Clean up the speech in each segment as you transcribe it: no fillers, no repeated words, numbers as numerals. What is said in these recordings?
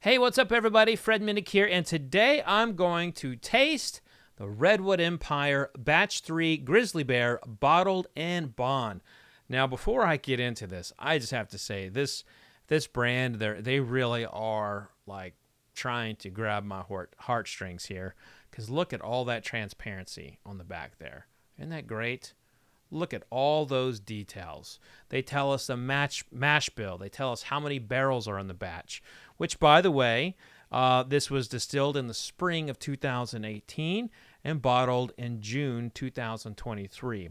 Hey, what's up, everybody? Fred Minnick here, and today I'm going to taste the Redwood Empire Batch 3 Grizzly Bear Bottled and Bond. Now, before I get into this, I just have to say, this brand, they really are, like, trying to grab my heartstrings here, because look at all that transparency on the back there. Isn't that great? Look at all those details. They tell us the mash bill. They tell us how many barrels are in the batch, which, by the way, this was distilled in the spring of 2018 and bottled in June 2023.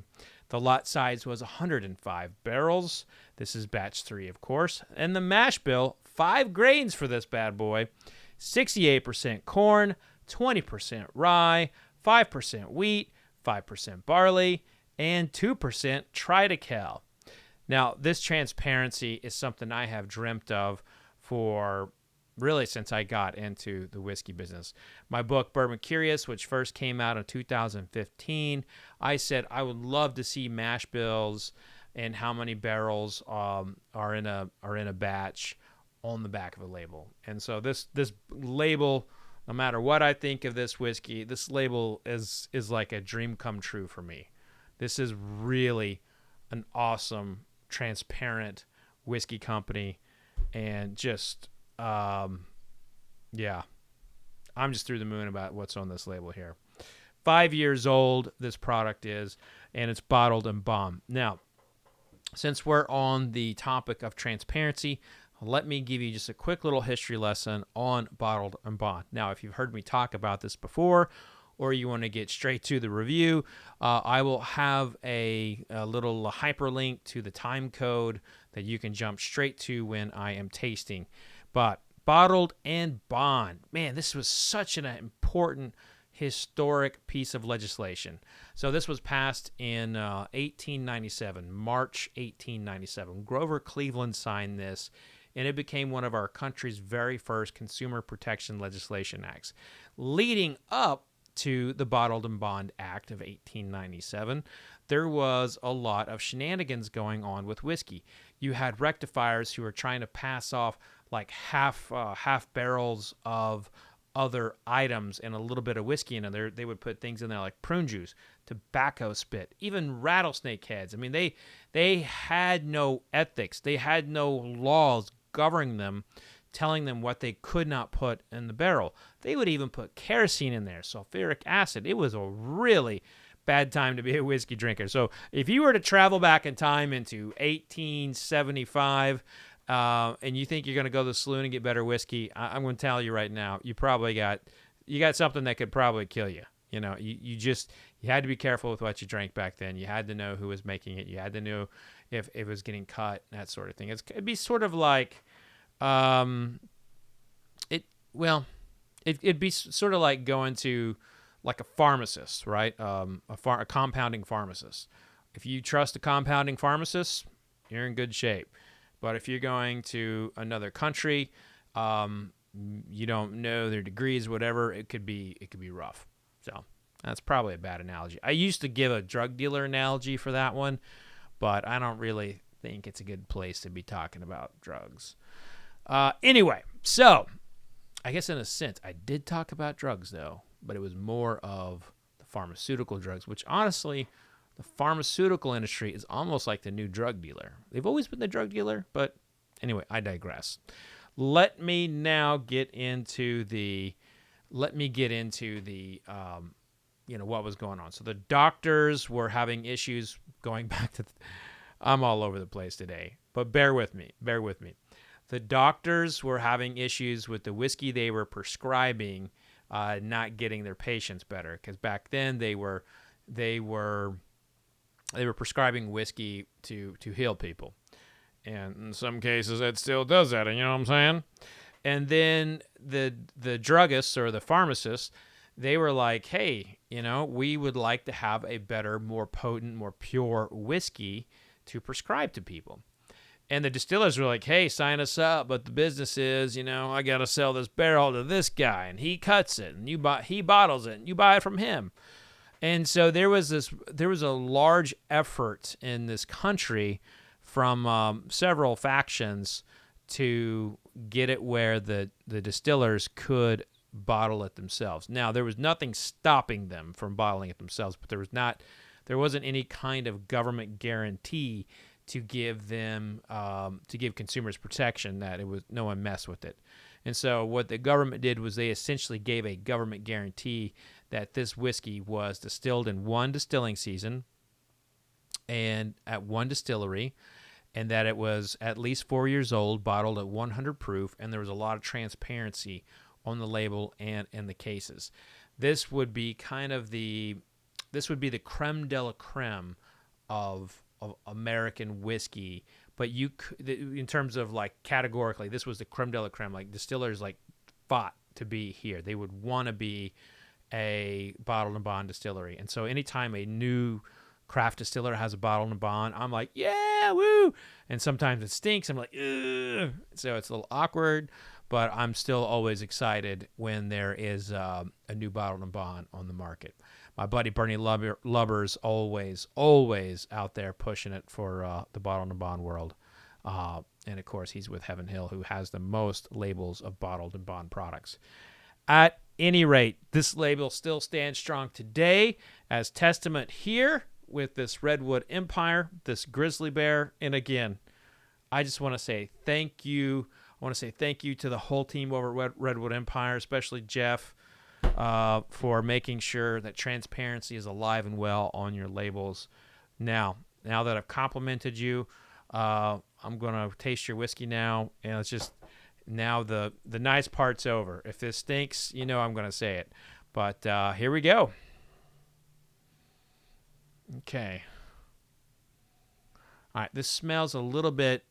The lot size was 105 barrels. This is batch 3, of course. And the mash bill, 5 grains for this bad boy. 68% corn, 20% rye, 5% wheat, 5% barley, and 2% triticale. Now, this transparency is something I have dreamt of for really since I got into the whiskey business. My book, Bourbon Curious, which first came out in 2015, I said I would love to see mash bills and how many barrels are in a batch on the back of a label. And so this label, no matter what I think of this whiskey, this label is like a dream come true for me. This is really an awesome, transparent whiskey company, and just, I'm just through the moon about what's on this label here. 5 years old, this product is, and it's bottled and bombed. Now, since we're on the topic of transparency, let me give you just a quick little history lesson on bottled and bond. Now, if you've heard me talk about this before, or you want to get straight to the review, I will have a little hyperlink to the time code that you can jump straight to when I am tasting. But bottled and bond, man, this was such an important historic piece of legislation. So this was passed in 1897, March 1897. Grover Cleveland signed this, and it became one of our country's very first consumer protection legislation acts. Leading up to the Bottled and Bond Act of 1897, there was a lot of shenanigans going on with whiskey. You had rectifiers who were trying to pass off like half barrels of other items and a little bit of whiskey in there. They would put things in there like prune juice, tobacco spit, even rattlesnake heads. I mean, they had no ethics. They had no laws governing them, telling them what they could not put in the barrel. They would even put kerosene in there, sulfuric acid. It was a really bad time to be a whiskey drinker. So if you were to travel back in time into 1875 and you think you're going to go to the saloon and get better whiskey, I'm going to tell you right now, you got something that could probably kill you. You know, you had to be careful with what you drank back then. You had to know who was making it. You had to know if it was getting cut, that sort of thing. It'd be sort of like, it'd be sort of like going to like a pharmacist, right? A compounding pharmacist. If you trust a compounding pharmacist, you're in good shape. But if you're going to another country, you don't know their degrees, whatever, it could be rough. So that's probably a bad analogy. I used to give a drug dealer analogy for that one, but I don't really think it's a good place to be talking about drugs. Anyway, so I guess in a sense, I did talk about drugs, though, but it was more of the pharmaceutical drugs, which honestly, the pharmaceutical industry is almost like the new drug dealer. They've always been the drug dealer, but anyway, I digress. Let me now get into the what was going on. So the doctors were having issues going back to, I'm all over the place today, but bear with me. The doctors were having issues with the whiskey they were prescribing, not getting their patients better, because back then they were prescribing whiskey to heal people, and in some cases it still does that. You know what I'm saying? And then the druggists or the pharmacists, they were like, hey, we would like to have a better, more potent, more pure whiskey to prescribe to people. And the distillers were like, hey, sign us up, but the business is, I got to sell this barrel to this guy, and he cuts it, and he bottles it, and you buy it from him. And so there was a large effort in this country from several factions to get it where the distillers could bottle it themselves. Now, there was nothing stopping them from bottling it themselves, but there wasn't any kind of government guarantee to give them to give consumers protection that it was no one mess with it. And so what the government did was they essentially gave a government guarantee that this whiskey was distilled in one distilling season and at one distillery, and that it was at least 4 years old, bottled at 100 proof, and there was a lot of transparency on the label and in the cases. This would be the creme de la creme of American whiskey, but in terms of like categorically, this was the creme de la creme. Like distillers like fought to be here. They would want to be a bottled and bond distillery, and so anytime a new craft distiller has a bottled and bond, I'm like, yeah, woo! And sometimes it stinks. I'm like, ugh. So it's a little awkward, but I'm still always excited when there is a new bottled and bond on the market. My buddy Bernie Lubber's always out there pushing it for the bottled and bond world. And, of course, he's with Heaven Hill, who has the most labels of bottled and bond products. At any rate, this label still stands strong today as testament here with this Redwood Empire, this grizzly bear. And, again, I just want to say thank you. I want to say thank you to the whole team over at Redwood Empire, especially Jeff, for making sure that transparency is alive and well on your labels. Now that I've complimented you, I'm going to taste your whiskey now, and it's just now the nice part's over. If this stinks, I'm going to say it. But here we go. Okay. All right, this smells a little bit.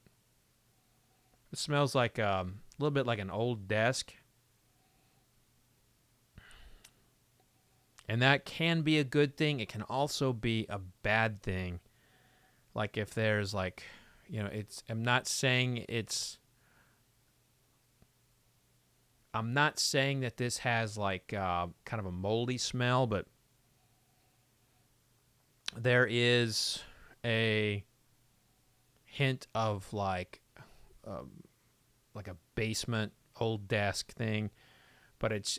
It smells like a little bit like an old desk. And that can be a good thing. It can also be a bad thing. Like if there's like, I'm not saying that this has like kind of a moldy smell, but there is a hint of like a basement old desk thing, but it's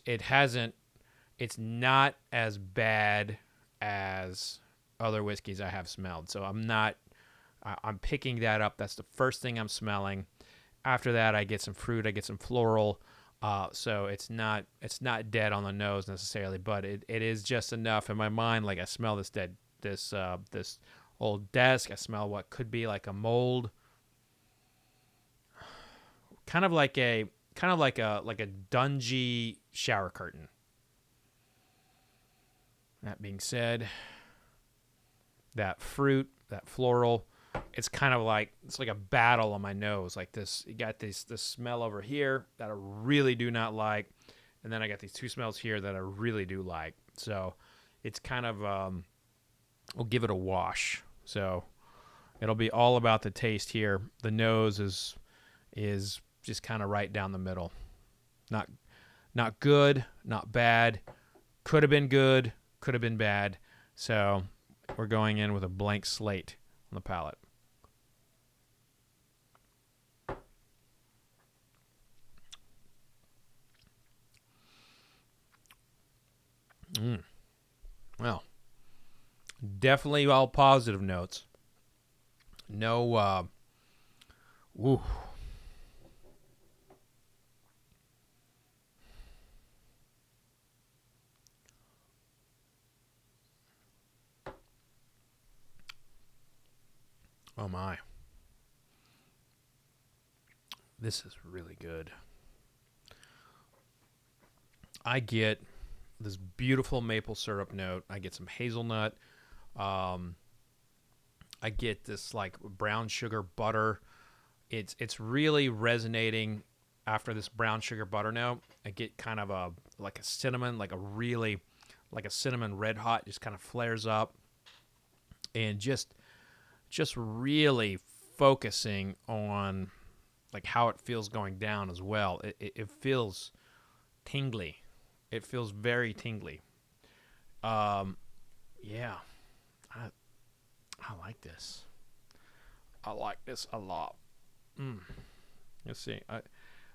not as bad as other whiskeys I have smelled. So I'm picking that up. That's the first thing I'm smelling. After that, I get some fruit, I get some floral. So it's not dead on the nose necessarily, but it is just enough in my mind. Like I smell this old desk. I smell what could be like a mold. Kind of like a dungy shower curtain. That being said, that fruit, that floral, it's kind of like a battle on my nose. Like this, you got this smell over here that I really do not like, and then I got these two smells here that I really do like. So it's kind of we'll give it a wash. So it'll be all about the taste here. The nose is just kind of right down the middle. Not good, not bad. Could have been good, could have been bad. So we're going in with a blank slate on the palate. Well, definitely all positive notes. No, woo. Oh my. This is really good. I get this beautiful maple syrup note. I get some hazelnut. I get this like brown sugar butter. It's really resonating after this brown sugar butter note. I get kind of a cinnamon, like a cinnamon red hot, just kind of flares up, and just really focusing on like how it feels going down as well. It feels tingly. It feels very tingly. Yeah, I like this. I like this a lot. Let's see.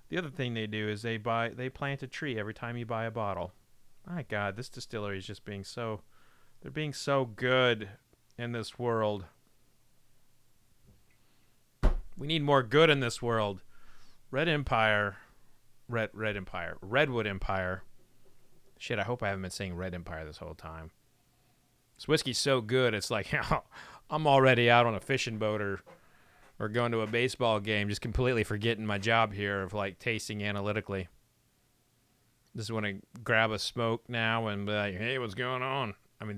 The other thing they do is they plant a tree every time you buy a bottle. My God, this distillery is just they're being so good in this world. We need more good in this world. Redwood Empire. Shit, I hope I haven't been saying Red Empire this whole time. This whiskey's so good, it's like, I'm already out on a fishing boat or going to a baseball game, just completely forgetting my job here of like tasting analytically. Just want to grab a smoke now and be like, hey, what's going on? I mean,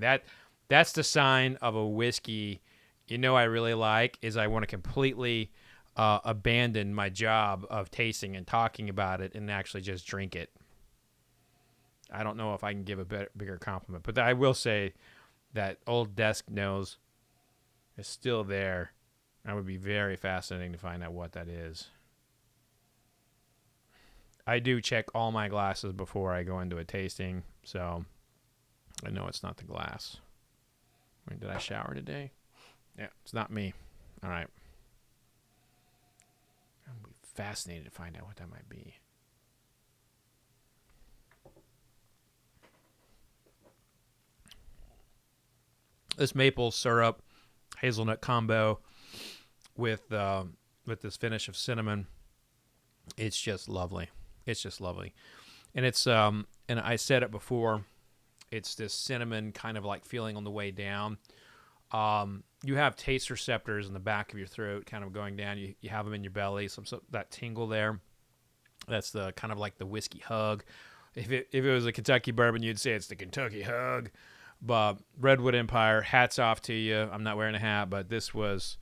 that's the sign of a whiskey I really like, is I want to completely abandon my job of tasting and talking about it and actually just drink it. I don't know if I can give a bigger compliment, but I will say that old desk nose is still there. That would be very fascinating to find out what that is. I do check all my glasses before I go into a tasting, so I know it's not the glass. Wait, did I shower today? Yeah, it's not me. All right. I'm fascinated to find out what that might be. This maple syrup hazelnut combo with this finish of cinnamon, it's just lovely. It's just lovely. And it's and I said it before, it's this cinnamon kind of like feeling on the way down. You have taste receptors in the back of your throat kind of going down. You have them in your belly, some that tingle there. That's the kind of like the whiskey hug. If it was a Kentucky bourbon, you'd say it's the Kentucky hug. But Redwood Empire, hats off to you. I'm not wearing a hat, but this was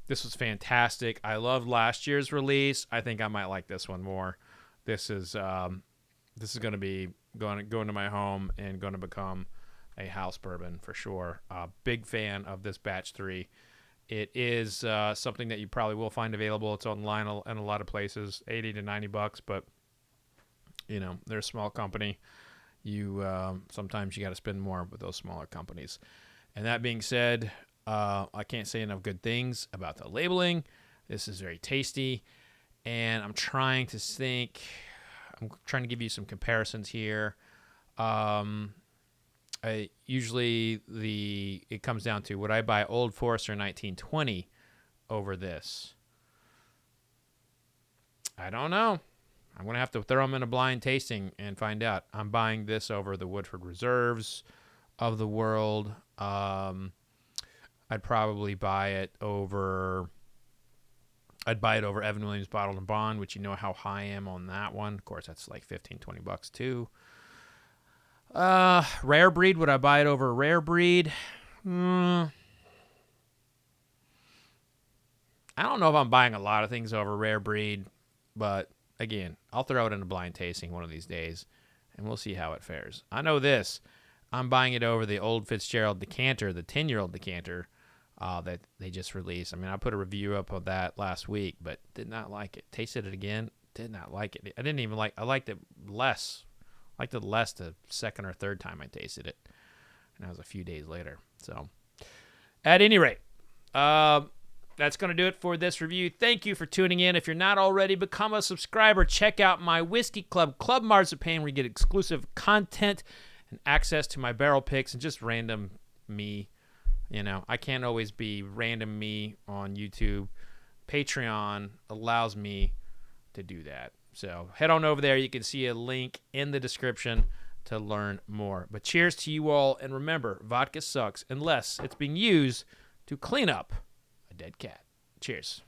fantastic. I loved last year's release. I think I might like this one more. This is going to be going to my home and going to become a house bourbon for sure. Big fan of this batch 3. It is something that you probably will find available. It's online in a lot of places, $80 to $90, but they're a small company. You sometimes you got to spend more with those smaller companies. And that being said, I can't say enough good things about the labeling. This is very tasty, and I'm trying to give you some comparisons here. It comes down to, would I buy Old Forester 1920 over this? I don't know. I'm going to have to throw them in a blind tasting and find out. I'm buying this over the Woodford Reserves of the world. I'd buy it over Evan Williams Bottled and Bond, which you know how high I am on that one. Of course, that's like $15-20 too. Rare Breed, would I buy it over Rare Breed? I don't know if I'm buying a lot of things over Rare Breed, but again, I'll throw it in a blind tasting one of these days, and we'll see how it fares. I know this. I'm buying it over the Old Fitzgerald decanter, the 10-year-old decanter that they just released. I mean, I put a review up of that last week, but did not like it. Tasted it again, did not like it. I liked it less. I liked it less the second or third time I tasted it, and that was a few days later. So, at any rate, that's going to do it for this review. Thank you for tuning in. If you're not already, become a subscriber. Check out my Whiskey Club, Club Marzipan, where you get exclusive content and access to my barrel picks and just random me. I can't always be random me on YouTube. Patreon allows me to do that. So head on over there. You can see a link in the description to learn more. But cheers to you all. And remember, vodka sucks unless it's being used to clean up a dead cat. Cheers.